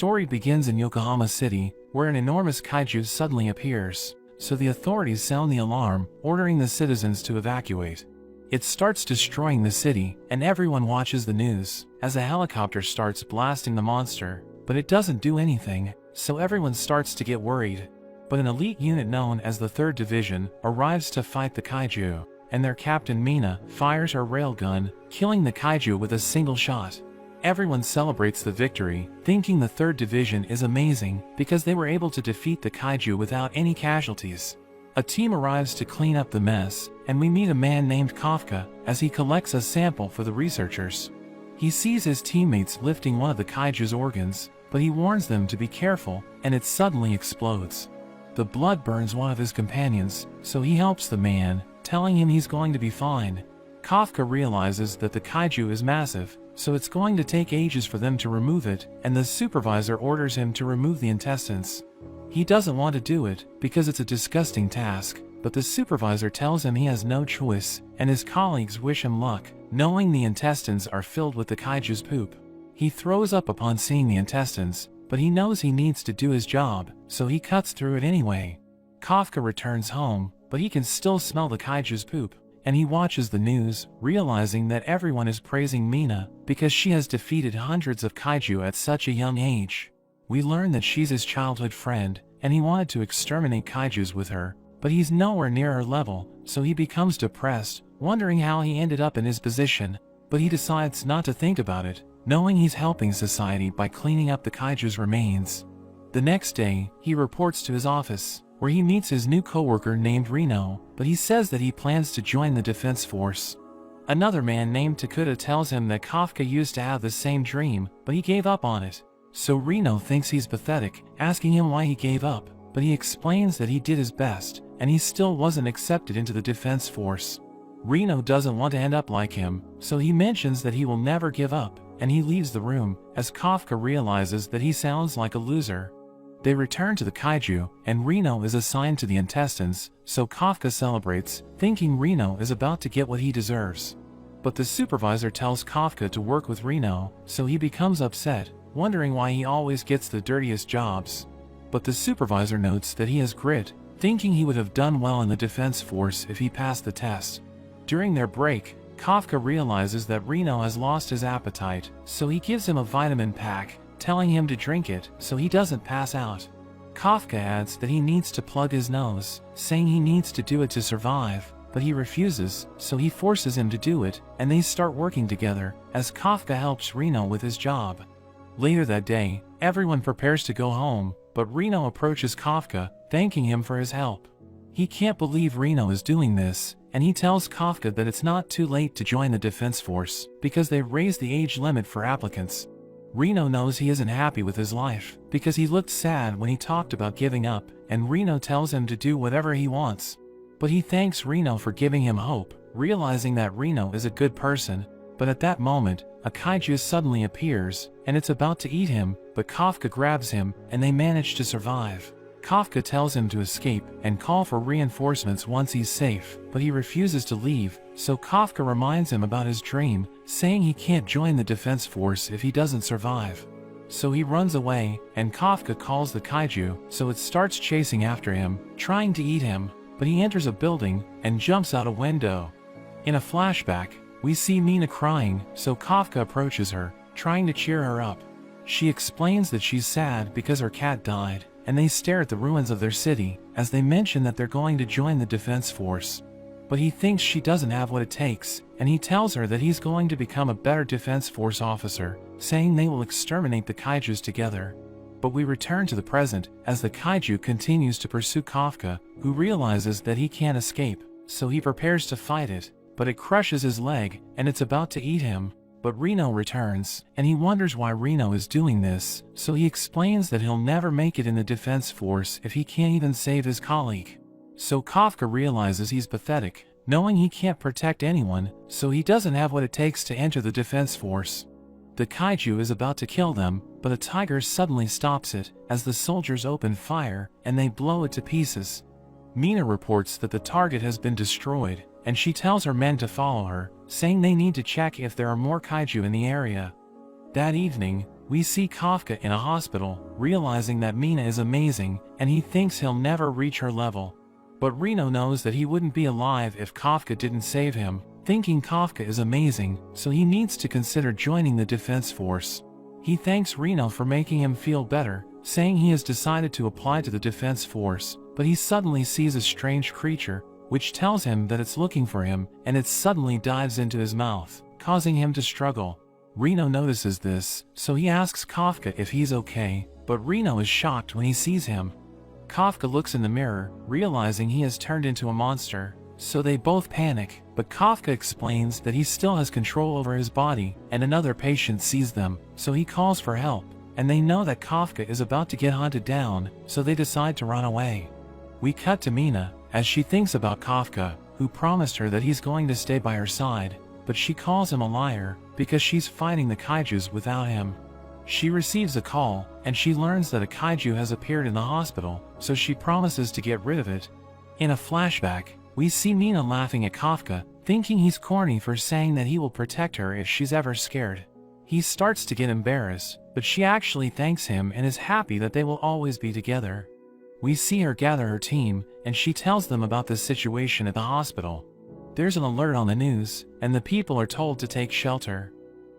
story begins in Yokohama City, where an enormous kaiju suddenly appears, so the authorities sound the alarm, ordering the citizens to evacuate. It starts destroying the city, and everyone watches the news, as a helicopter starts blasting the monster, but it doesn't do anything, so everyone starts to get worried. But an elite unit known as the 3rd Division arrives to fight the kaiju, and their captain Mina fires her railgun, killing the kaiju with a single shot. Everyone celebrates the victory, thinking the 3rd Division is amazing because they were able to defeat the kaiju without any casualties. A team arrives to clean up the mess, and we meet a man named Kafka as he collects a sample for the researchers. He sees his teammates lifting one of the kaiju's organs, but he warns them to be careful, and it suddenly explodes. The blood burns one of his companions, so he helps the man, telling him he's going to be fine. Kafka realizes that the kaiju is massive, so it's going to take ages for them to remove it, and the supervisor orders him to remove the intestines. He doesn't want to do it, because it's a disgusting task, but the supervisor tells him he has no choice, and his colleagues wish him luck, knowing the intestines are filled with the kaiju's poop. He throws up upon seeing the intestines, but he knows he needs to do his job, so he cuts through it anyway. Kafka returns home, but he can still smell the kaiju's poop, and he watches the news, realizing that everyone is praising Mina because she has defeated hundreds of kaiju at such a young age. We learn that she's his childhood friend, and he wanted to exterminate kaijus with her, but he's nowhere near her level, so he becomes depressed, wondering how he ended up in his position, but he decides not to think about it, knowing he's helping society by cleaning up the kaiju's remains. The next day, he reports to his office, where he meets his new coworker named Reno, but he says that he plans to join the defense force. Another man named Takuta tells him that Kafka used to have the same dream, but he gave up on it. So Reno thinks he's pathetic, asking him why he gave up, but he explains that he did his best, and he still wasn't accepted into the defense force. Reno doesn't want to end up like him, so he mentions that he will never give up, and he leaves the room, as Kafka realizes that he sounds like a loser. They return to the kaiju, and Reno is assigned to the intestines, so Kafka celebrates, thinking Reno is about to get what he deserves. But the supervisor tells Kafka to work with Reno, so he becomes upset, wondering why he always gets the dirtiest jobs. But the supervisor notes that he has grit, thinking he would have done well in the defense force if he passed the test. During their break, Kafka realizes that Reno has lost his appetite, so he gives him a vitamin pack, telling him to drink it so he doesn't pass out. Kafka adds that he needs to plug his nose, saying he needs to do it to survive, but he refuses, so he forces him to do it, and they start working together, as Kafka helps Reno with his job. Later that day, everyone prepares to go home, but Reno approaches Kafka, thanking him for his help. He can't believe Reno is doing this, and he tells Kafka that it's not too late to join the defense force, because they've raised the age limit for applicants. Reno knows he isn't happy with his life, because he looked sad when he talked about giving up, and Reno tells him to do whatever he wants. But he thanks Reno for giving him hope, realizing that Reno is a good person. But at that moment, a kaiju suddenly appears, and it's about to eat him, but Kafka grabs him, and they manage to survive. Kafka tells him to escape and call for reinforcements once he's safe, but he refuses to leave, so Kafka reminds him about his dream, saying he can't join the defense force if he doesn't survive. So he runs away, and Kafka calls the kaiju, so it starts chasing after him, trying to eat him, but he enters a building and jumps out a window. In a flashback, we see Mina crying, so Kafka approaches her, trying to cheer her up. She explains that she's sad because her cat died, and they stare at the ruins of their city, as they mention that they're going to join the defense force. But he thinks she doesn't have what it takes, and he tells her that he's going to become a better defense force officer, saying they will exterminate the kaijus together. But we return to the present, as the kaiju continues to pursue Kafka, who realizes that he can't escape, so he prepares to fight it, but it crushes his leg, and it's about to eat him. But Reno returns, and he wonders why Reno is doing this, so he explains that he'll never make it in the defense force if he can't even save his colleague. So Kafka realizes he's pathetic, knowing he can't protect anyone, so he doesn't have what it takes to enter the defense force. The kaiju is about to kill them, but a tiger suddenly stops it, as the soldiers open fire, and they blow it to pieces. Mina reports that the target has been destroyed, and she tells her men to follow her, saying they need to check if there are more kaiju in the area. That evening, We see Kafka in a hospital, realizing that Mina is amazing, and he thinks he'll never reach her level. But Reno knows that he wouldn't be alive if Kafka didn't save him, thinking Kafka is amazing, so he needs to consider joining the defense force. He thanks Reno for making him feel better, saying he has decided to apply to the defense force, but he suddenly sees a strange creature, which tells him that it's looking for him, and it suddenly dives into his mouth, causing him to struggle. Reno notices this, so he asks Kafka if he's okay, but Reno is shocked when he sees him. Kafka looks in the mirror, realizing he has turned into a monster, so they both panic, but Kafka explains that he still has control over his body, and another patient sees them, so he calls for help, and they know that Kafka is about to get hunted down, so they decide to run away. We cut to Mina, as she thinks about Kafka, who promised her that he's going to stay by her side, but she calls him a liar, because she's fighting the kaijus without him. She receives a call, and she learns that a kaiju has appeared in the hospital, so she promises to get rid of it. In a flashback, we see Mina laughing at Kafka, thinking he's corny for saying that he will protect her if she's ever scared. He starts to get embarrassed, but she actually thanks him and is happy that they will always be together. We see her gather her team, and she tells them about the situation at the hospital. There's an alert on the news, and the people are told to take shelter.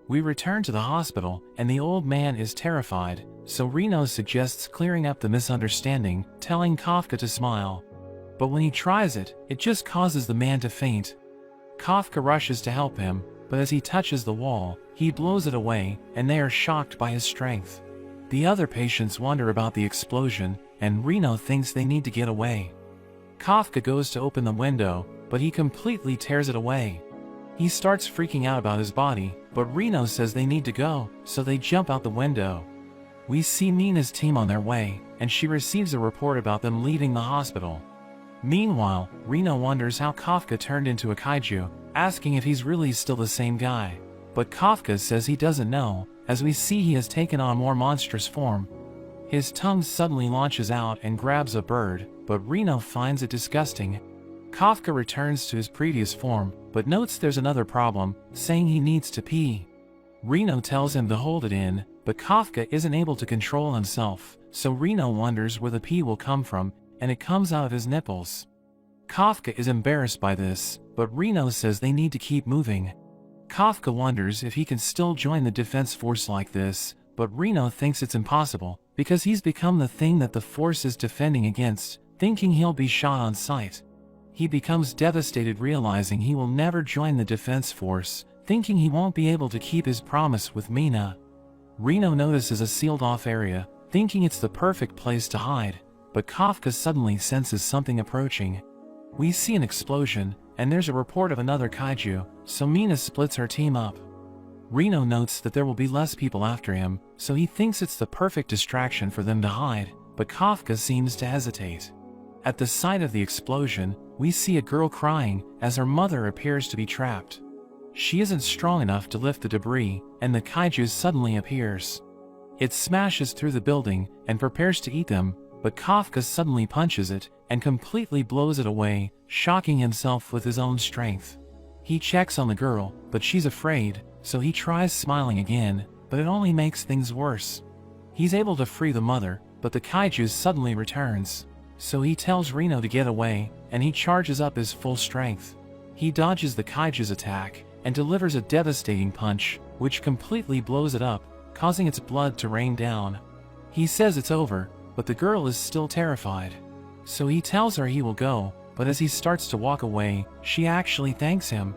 We return to the hospital, and the old man is terrified, so Reno suggests clearing up the misunderstanding, telling Kafka to smile. But when he tries it, it just causes the man to faint. Kafka rushes to help him, but as he touches the wall, he blows it away, and they are shocked by his strength. The other patients wonder about the explosion, and Reno thinks they need to get away. Kafka goes to open the window, but he completely tears it away. He starts freaking out about his body, but Reno says they need to go, so they jump out the window. We see Mina's team on their way, and she receives a report about them leaving the hospital. Meanwhile, Reno wonders how Kafka turned into a kaiju, asking if he's really still the same guy. But Kafka says he doesn't know, as we see he has taken on more monstrous form. His tongue suddenly launches out and grabs a bird, but Reno finds it disgusting. Kafka returns to his previous form, but notes there's another problem, saying he needs to pee. Reno tells him to hold it in, but Kafka isn't able to control himself, so Reno wonders where the pee will come from, and it comes out of his nipples. Kafka is embarrassed by this, but Reno says they need to keep moving. Kafka wonders if he can still join the defense force like this, but Reno thinks it's impossible, because he's become the thing that the force is defending against, thinking he'll be shot on sight. He becomes devastated realizing he will never join the defense force, thinking he won't be able to keep his promise with Mina. Reno notices a sealed-off area, thinking it's the perfect place to hide, but Kafka suddenly senses something approaching. We see an explosion, and there's a report of another kaiju, so Mina splits her team up. Reno notes that there will be less people after him, so he thinks it's the perfect distraction for them to hide, but Kafka seems to hesitate. At the site of the explosion, we see a girl crying as her mother appears to be trapped. She isn't strong enough to lift the debris, and the kaiju suddenly appears. It smashes through the building and prepares to eat them, but Kafka suddenly punches it and completely blows it away, shocking himself with his own strength. He checks on the girl, but she's afraid, so he tries smiling again, but it only makes things worse. He's able to free the mother, but the kaiju suddenly returns. So he tells Reno to get away, and he charges up his full strength. He dodges the kaiju's attack, and delivers a devastating punch, which completely blows it up, causing its blood to rain down. He says it's over, but the girl is still terrified. So he tells her he will go, but as he starts to walk away, she actually thanks him.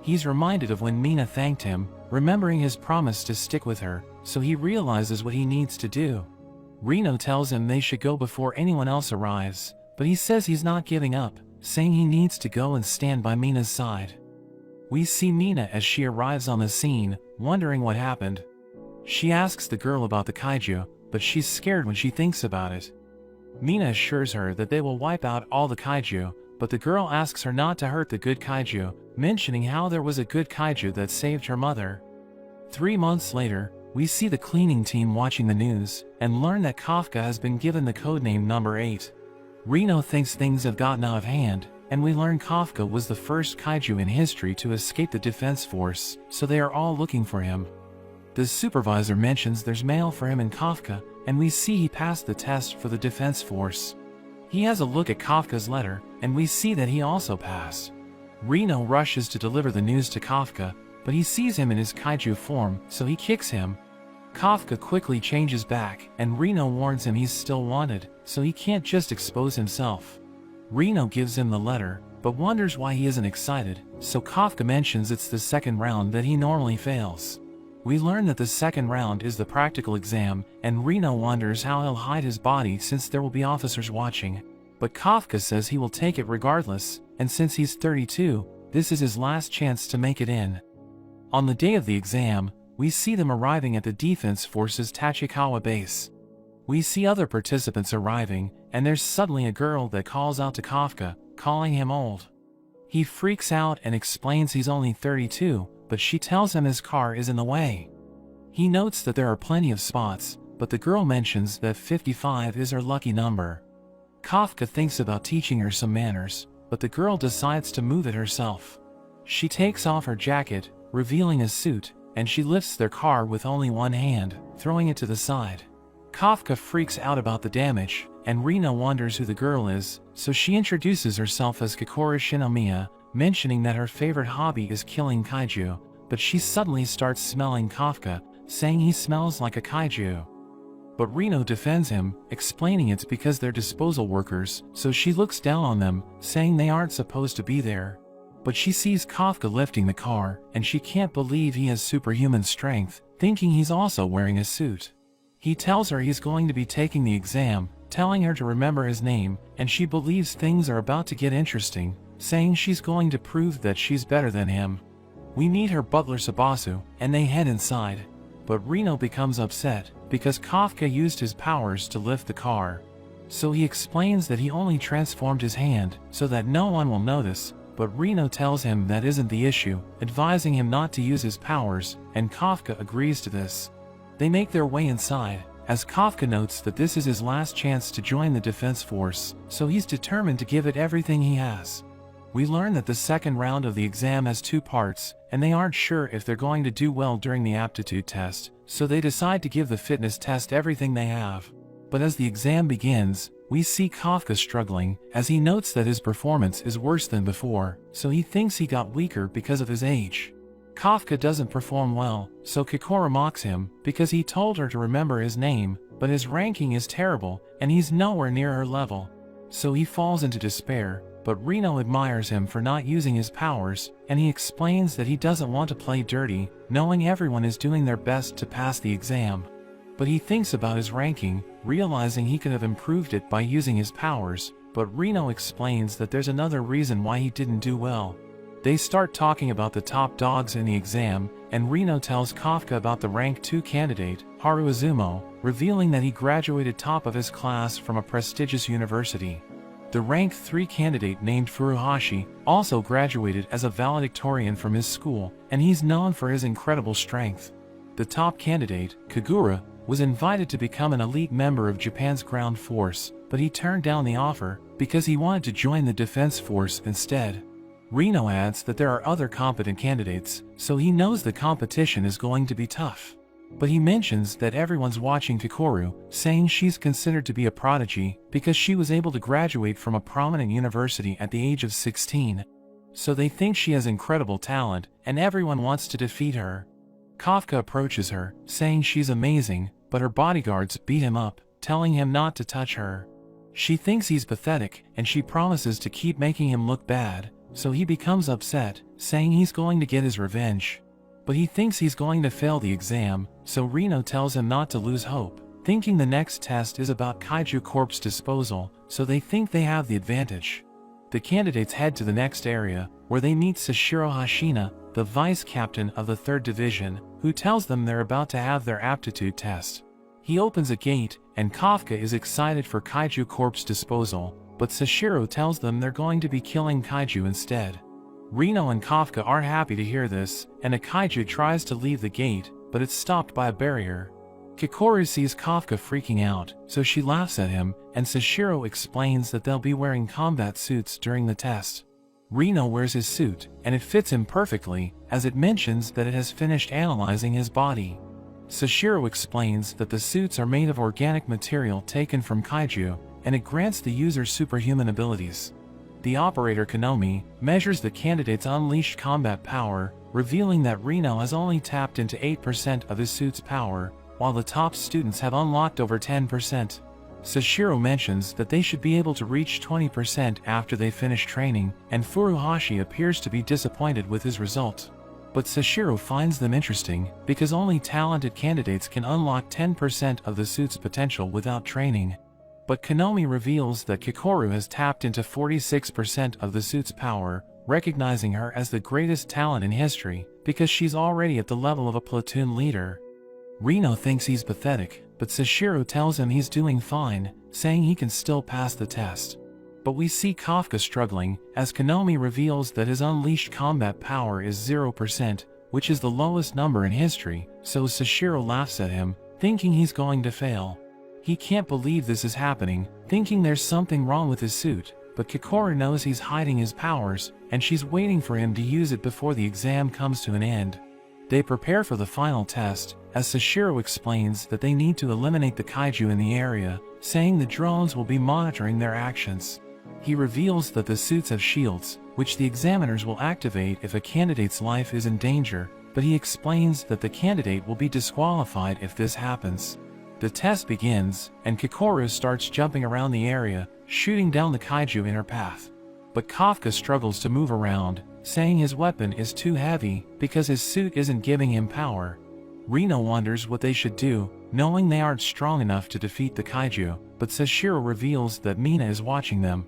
He's reminded of when Mina thanked him, remembering his promise to stick with her, so he realizes what he needs to do. Reno tells him they should go before anyone else arrives, but he says he's not giving up, saying he needs to go and stand by Mina's side. We see Mina as she arrives on the scene, wondering what happened. She asks the girl about the kaiju, but she's scared when she thinks about it. Mina assures her that they will wipe out all the kaiju, but the girl asks her not to hurt the good kaiju, mentioning how there was a good kaiju that saved her mother. 3 months later, we see the cleaning team watching the news, and learn that Kafka has been given the codename Number 8. Reno thinks things have gotten out of hand, and we learn Kafka was the first kaiju in history to escape the defense force, so they are all looking for him. The supervisor mentions there's mail for him and Kafka, and we see he passed the test for the defense force. He has a look at Kafka's letter, and we see that he also passed. Reno rushes to deliver the news to Kafka, but he sees him in his kaiju form, so he kicks him. Kafka quickly changes back, and Reno warns him he's still wanted, so he can't just expose himself. Reno gives him the letter, but wonders why he isn't excited, so Kafka mentions it's the second round that he normally fails. We learn that the second round is the practical exam, and Reno wonders how he'll hide his body since there will be officers watching. But Kafka says he will take it regardless, and since he's 32, this is his last chance to make it in. On the day of the exam, we see them arriving at the Defense Force's Tachikawa base. We see other participants arriving, and there's suddenly a girl that calls out to Kafka, calling him old. He freaks out and explains he's only 32, but she tells him his car is in the way. He notes that there are plenty of spots, but the girl mentions that 55 is her lucky number. Kafka thinks about teaching her some manners, but the girl decides to move it herself. She takes off her jacket, revealing a suit, and she lifts their car with only one hand, throwing it to the side. Kafka freaks out about the damage, and Reno wonders who the girl is, so she introduces herself as Kokoro Shinomiya, mentioning that her favorite hobby is killing kaiju, but she suddenly starts smelling Kafka, saying he smells like a kaiju. But Reno defends him, explaining it's because they're disposal workers, so she looks down on them, saying they aren't supposed to be there. But she sees Kafka lifting the car, and she can't believe he has superhuman strength, thinking he's also wearing a suit. He tells her he's going to be taking the exam, telling her to remember his name, and she believes things are about to get interesting, saying she's going to prove that she's better than him. We meet her butler Sabasu, and they head inside. But Reno becomes upset, because Kafka used his powers to lift the car. So he explains that he only transformed his hand, so that no one will notice, but Reno tells him that isn't the issue, advising him not to use his powers, and Kafka agrees to this. They make their way inside, as Kafka notes that this is his last chance to join the defense force, so he's determined to give it everything he has. We learn that the second round of the exam has two parts, and they aren't sure if they're going to do well during the aptitude test, so they decide to give the fitness test everything they have. But as the exam begins, we see Kafka struggling, as he notes that his performance is worse than before, so he thinks he got weaker because of his age. Kafka doesn't perform well, so Kokoro mocks him, because he told her to remember his name, but his ranking is terrible, and he's nowhere near her level. So he falls into despair, but Reno admires him for not using his powers, and he explains that he doesn't want to play dirty, knowing everyone is doing their best to pass the exam. But he thinks about his ranking, realizing he could have improved it by using his powers, but Reno explains that there's another reason why he didn't do well. They start talking about the top dogs in the exam, and Reno tells Kafka about the rank 2 candidate, Haru Izumo, revealing that he graduated top of his class from a prestigious university. The rank 3 candidate named Furuhashi also graduated as a valedictorian from his school, and he's known for his incredible strength. The top candidate, Kagura, was invited to become an elite member of Japan's ground force, but he turned down the offer because he wanted to join the defense force instead. Reno adds that there are other competent candidates, so he knows the competition is going to be tough. But he mentions that everyone's watching Kokoro, saying she's considered to be a prodigy because she was able to graduate from a prominent university at the age of 16. So they think she has incredible talent, and everyone wants to defeat her. Kafka approaches her, saying she's amazing, but her bodyguards beat him up, telling him not to touch her. She thinks he's pathetic, and she promises to keep making him look bad, so he becomes upset, saying he's going to get his revenge. But he thinks he's going to fail the exam, so Reno tells him not to lose hope, thinking the next test is about kaiju corpse disposal, so they think they have the advantage. The candidates head to the next area, where they meet Sashiro Hashina, the vice captain of the 3rd Division, who tells them they're about to have their aptitude test. He opens a gate, and Kafka is excited for kaiju corpse disposal, but Sashiro tells them they're going to be killing kaiju instead. Reno and Kafka are happy to hear this, and a kaiju tries to leave the gate, but it's stopped by a barrier. Kokoro sees Kafka freaking out, so she laughs at him, and Sashiro explains that they'll be wearing combat suits during the test. Reno wears his suit, and it fits him perfectly, as it mentions that it has finished analyzing his body. Sashiro explains that the suits are made of organic material taken from kaiju, and it grants the user superhuman abilities. The operator Konomi measures the candidate's unleashed combat power, revealing that Reno has only tapped into 8% of his suit's power, while the top students have unlocked over 10%. Sashiro mentions that they should be able to reach 20% after they finish training, and Furuhashi appears to be disappointed with his result. But Sashiro finds them interesting, because only talented candidates can unlock 10% of the suit's potential without training. But Konomi reveals that Kikoru has tapped into 46% of the suit's power, recognizing her as the greatest talent in history, because she's already at the level of a platoon leader. Reno thinks he's pathetic, but Sashiro tells him he's doing fine, saying he can still pass the test. But we see Kafka struggling, as Konomi reveals that his unleashed combat power is 0%, which is the lowest number in history, so Sashiro laughs at him, thinking he's going to fail. He can't believe this is happening, thinking there's something wrong with his suit, but Kikoru knows he's hiding his powers, and she's waiting for him to use it before the exam comes to an end. They prepare for the final test, as Sashiro explains that they need to eliminate the kaiju in the area, saying the drones will be monitoring their actions. He reveals that the suits have shields, which the examiners will activate if a candidate's life is in danger, but he explains that the candidate will be disqualified if this happens. The test begins, and Kikoru starts jumping around the area, shooting down the kaiju in her path. But Kafka struggles to move around, saying his weapon is too heavy because his suit isn't giving him power. Reno wonders what they should do, knowing they aren't strong enough to defeat the kaiju, but Sashiro reveals that Mina is watching them.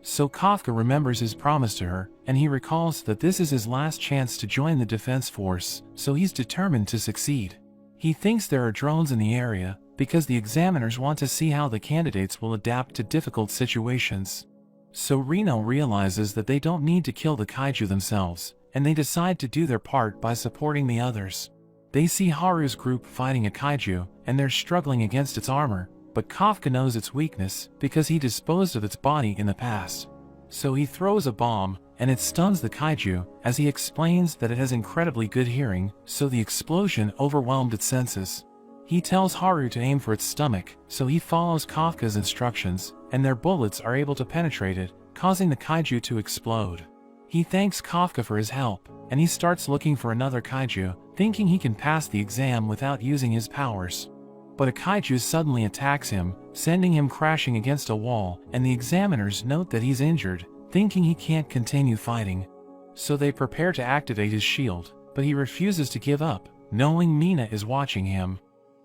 So Kafka remembers his promise to her, and he recalls that this is his last chance to join the defense force, so he's determined to succeed. He thinks there are drones in the area, because the examiners want to see how the candidates will adapt to difficult situations. So Reno realizes that they don't need to kill the kaiju themselves, and they decide to do their part by supporting the others. They see Haru's group fighting a kaiju, and they're struggling against its armor, but Kafka knows its weakness because he disposed of its body in the past. So he throws a bomb, and it stuns the kaiju, as he explains that it has incredibly good hearing, so the explosion overwhelmed its senses. He tells Haru to aim for its stomach, so he follows Kafka's instructions, and their bullets are able to penetrate it, causing the kaiju to explode. He thanks Kafka for his help, and he starts looking for another kaiju, thinking he can pass the exam without using his powers. But a kaiju suddenly attacks him, sending him crashing against a wall, and the examiners note that he's injured, thinking he can't continue fighting. So they prepare to activate his shield, but he refuses to give up, knowing Mina is watching him.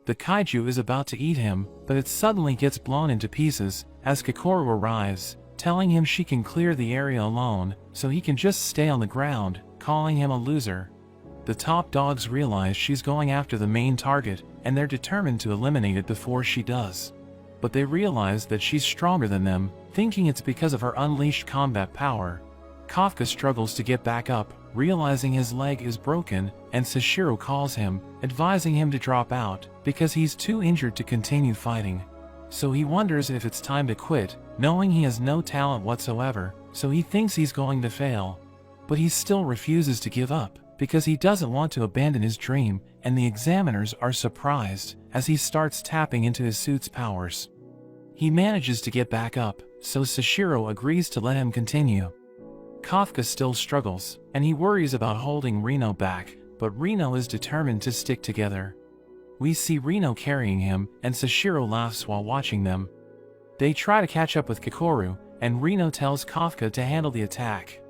The kaiju is about to eat him, but it suddenly gets blown into pieces, as Kikoru arrives, telling him she can clear the area alone, so he can just stay on the ground, calling him a loser. The top dogs realize she's going after the main target, and they're determined to eliminate it before she does. But they realize that she's stronger than them, thinking it's because of her unleashed combat power. Kafka struggles to get back up, realizing his leg is broken, and Sashiro calls him, advising him to drop out, because he's too injured to continue fighting. So he wonders if it's time to quit, knowing he has no talent whatsoever, so he thinks he's going to fail. But he still refuses to give up, because he doesn't want to abandon his dream, and the examiners are surprised, as he starts tapping into his suit's powers. He manages to get back up, so Sashiro agrees to let him continue. Kafka still struggles, and he worries about holding Reno back, but Reno is determined to stick together. We see Reno carrying him, and Sashiro laughs while watching them. They try to catch up with Kikoru, and Reno tells Kafka to handle the attack.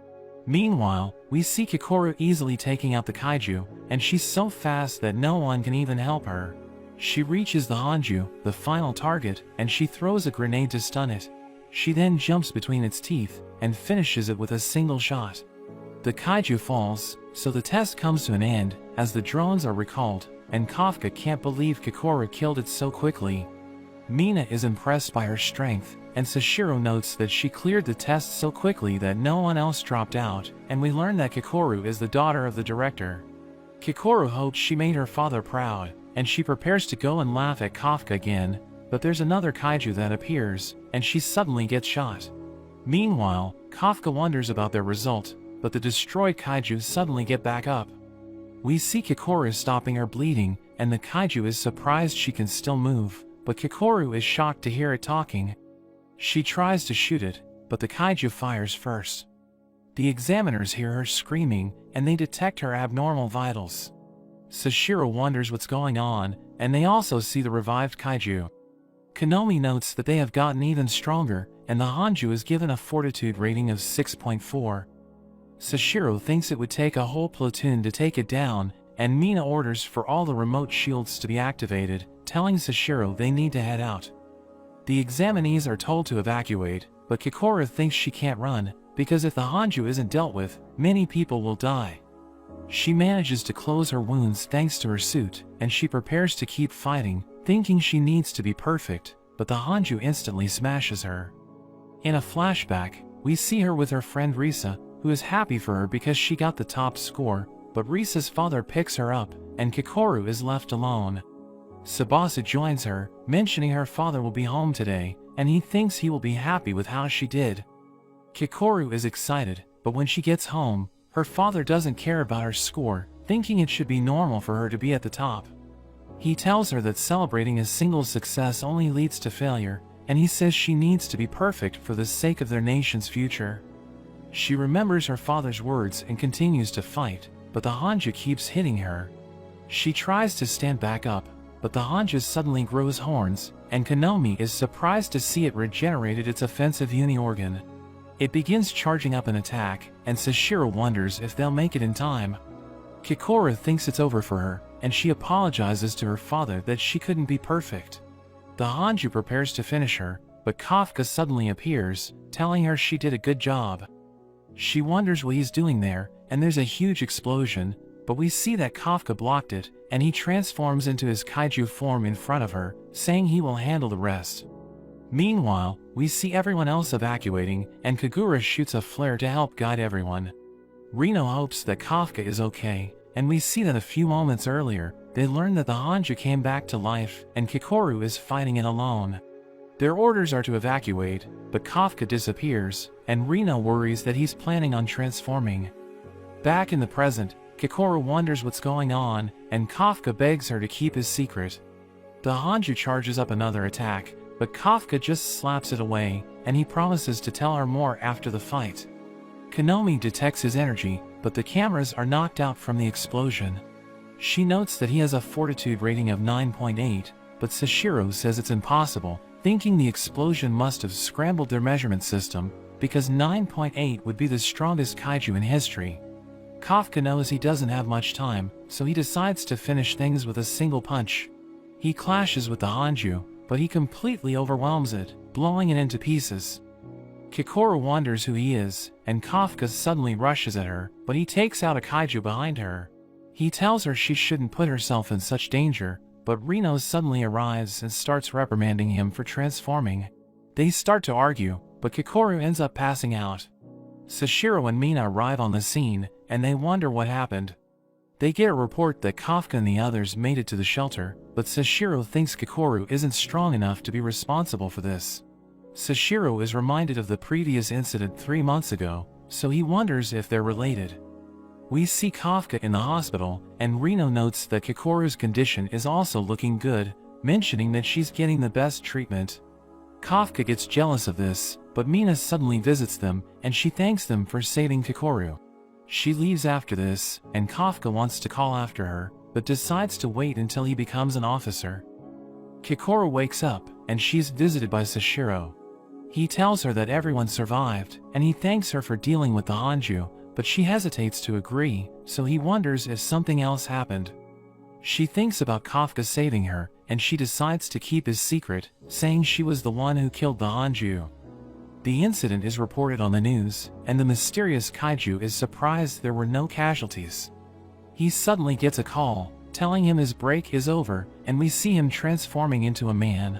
Meanwhile, we see Kikoru easily taking out the kaiju, and she's so fast that no one can even help her. She reaches the Hanju, the final target, and she throws a grenade to stun it. She then jumps between its teeth, and finishes it with a single shot. The kaiju falls, so the test comes to an end, as the drones are recalled, and Kafka can't believe Kikoru killed it so quickly. Mina is impressed by her strength, and Sashiro notes that she cleared the test so quickly that no one else dropped out, and we learn that Kikoru is the daughter of the director. Kikoru hopes she made her father proud, and she prepares to go and laugh at Kafka again, but there's another kaiju that appears, and she suddenly gets shot. Meanwhile, Kafka wonders about their result, but the destroyed kaiju suddenly get back up. We see Kikoru stopping her bleeding, and the kaiju is surprised she can still move, but Kikoru is shocked to hear it talking. She tries to shoot it, but the kaiju fires first. The examiners hear her screaming, and they detect her abnormal vitals. Sashiro wonders what's going on, and they also see the revived kaiju. Konomi notes that they have gotten even stronger, and the Hanju is given a fortitude rating of 6.4. Sashiro thinks it would take a whole platoon to take it down, and Mina orders for all the remote shields to be activated, telling Sashiro they need to head out. The examinees are told to evacuate, but Kikoru thinks she can't run, because if the Hanju isn't dealt with, many people will die. She manages to close her wounds thanks to her suit, and she prepares to keep fighting, thinking she needs to be perfect, but the Hanju instantly smashes her. In a flashback, we see her with her friend Risa, who is happy for her because she got the top score, but Risa's father picks her up, and Kikoru is left alone. Tsubasa joins her, mentioning her father will be home today, and he thinks he will be happy with how she did. Kikoru is excited, but when she gets home, her father doesn't care about her score, thinking it should be normal for her to be at the top. He tells her that celebrating a single success only leads to failure, and he says she needs to be perfect for the sake of their nation's future. She remembers her father's words and continues to fight, but the Hanju keeps hitting her. She tries to stand back up, but the Hanju suddenly grows horns, and Konomi is surprised to see it regenerated its offensive uni-organ. It begins charging up an attack, and Sashiro wonders if they'll make it in time. Kikoru thinks it's over for her, and she apologizes to her father that she couldn't be perfect. The Hanju prepares to finish her, but Kafka suddenly appears, telling her she did a good job. She wonders what he's doing there, and there's a huge explosion, but we see that Kafka blocked it, and he transforms into his kaiju form in front of her, saying he will handle the rest. Meanwhile, we see everyone else evacuating, and Kagura shoots a flare to help guide everyone. Rino hopes that Kafka is okay, and we see that a few moments earlier, they learn that the Hanju came back to life, and Kikoru is fighting it alone. Their orders are to evacuate, but Kafka disappears, and Rino worries that he's planning on transforming. Back in the present, Kikoru wonders what's going on, and Kafka begs her to keep his secret. The Hanju charges up another attack, but Kafka just slaps it away, and he promises to tell her more after the fight. Konomi detects his energy, but the cameras are knocked out from the explosion. She notes that he has a fortitude rating of 9.8, but Sashiro says it's impossible, thinking the explosion must have scrambled their measurement system, because 9.8 would be the strongest kaiju in history. Kafka knows he doesn't have much time, so he decides to finish things with a single punch. He clashes with the Hanju, but he completely overwhelms it, blowing it into pieces. Kikoru wonders who he is, and Kafka suddenly rushes at her, but he takes out a kaiju behind her. He tells her she shouldn't put herself in such danger, but Rino suddenly arrives and starts reprimanding him for transforming. They start to argue, but Kikoru ends up passing out. Sashiro and Mina arrive on the scene, and they wonder what happened. They get a report that Kafka and the others made it to the shelter, but Sashiro thinks Kikoru isn't strong enough to be responsible for this. Sashiro is reminded of the previous incident 3 months ago, so he wonders if they're related. We see Kafka in the hospital, and Rino notes that Kikoru's condition is also looking good, mentioning that she's getting the best treatment. Kafka gets jealous of this, but Mina suddenly visits them, and she thanks them for saving Kikoru. She leaves after this, and Kafka wants to call after her, but decides to wait until he becomes an officer. Kikoru wakes up, and she's visited by Sashiro. He tells her that everyone survived, and he thanks her for dealing with the Hanju, but she hesitates to agree, so he wonders if something else happened. She thinks about Kafka saving her, and she decides to keep his secret, saying she was the one who killed the Hanju. The incident is reported on the news, and the mysterious kaiju is surprised there were no casualties. He suddenly gets a call, telling him his break is over, and we see him transforming into a man.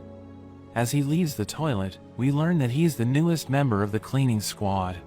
As he leaves the toilet, we learn that he's the newest member of the cleaning squad.